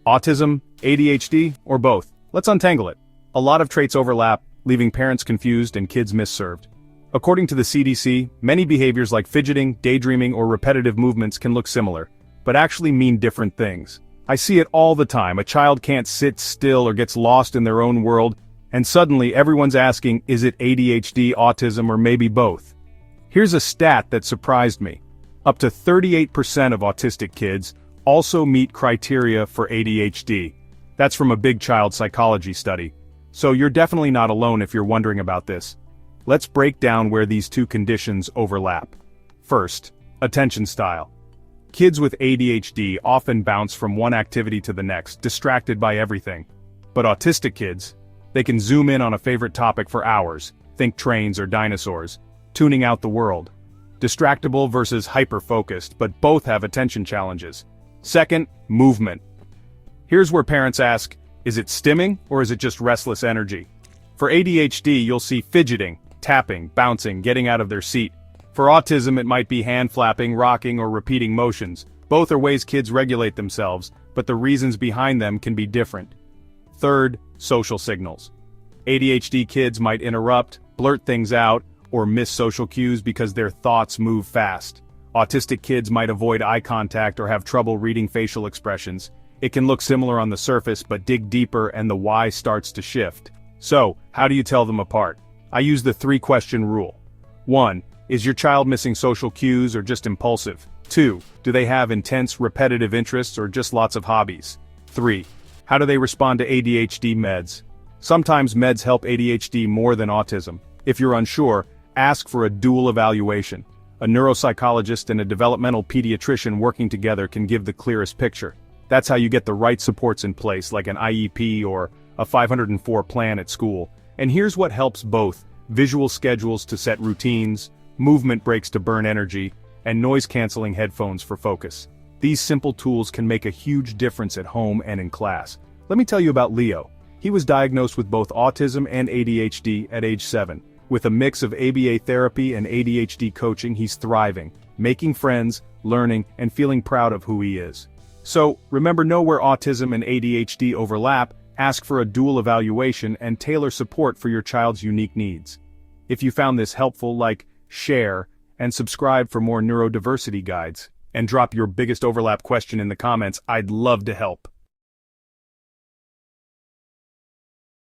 Autism, ADHD, or both? Let's untangle it. A lot of traits overlap, leaving parents confused and kids misserved. According to the CDC, many behaviors like fidgeting, daydreaming, or repetitive movements can look similar, but actually mean different things. I see it all the time. A child can't sit still or gets lost in their own world, and suddenly everyone's asking, is it ADHD, autism, or maybe both? Here's a stat that surprised me. Up to 38% of autistic kids also meet criteria for ADHD. That's from a big child psychology study. So you're definitely not alone if you're wondering about this. Let's break down where these two conditions overlap. First, attention style. Kids with ADHD often bounce from one activity to the next, distracted by everything. But autistic kids, they can zoom in on a favorite topic for hours, think trains or dinosaurs, tuning out the world. Distractible versus hyper-focused, but both have attention challenges. Second, movement. Here's where parents ask, is it stimming or is it just restless energy? For ADHD, you'll see fidgeting, tapping, bouncing, getting out of their seat. For autism, it might be hand flapping, rocking, or repeating motions. Both are ways kids regulate themselves, but the reasons behind them can be different. Third, social signals. ADHD kids might interrupt, blurt things out, or miss social cues because their thoughts move fast. Autistic kids might avoid eye contact or have trouble reading facial expressions. It can look similar on the surface, but dig deeper and the why starts to shift. So, how do you tell them apart? I use the 3-question rule. 1. Is your child missing social cues or just impulsive? 2. Do they have intense, repetitive interests or just lots of hobbies? 3. How do they respond to ADHD meds? Sometimes meds help ADHD more than autism. If you're unsure, ask for a dual evaluation. A neuropsychologist and a developmental pediatrician working together can give the clearest picture. That's how you get the right supports in place, like an IEP or a 504 plan at school. And here's what helps both: visual schedules to set routines, movement breaks to burn energy, and noise-canceling headphones for focus. These simple tools can make a huge difference at home and in class. Let me tell you about Leo. He was diagnosed with both autism and ADHD at age 7. With a mix of ABA therapy and ADHD coaching, he's thriving, making friends, learning, and feeling proud of who he is. So, remember, know where autism and ADHD overlap, ask for a dual evaluation, and tailor support for your child's unique needs. If you found this helpful, like, share, and subscribe for more neurodiversity guides. And drop your biggest overlap question in the comments. I'd love to help.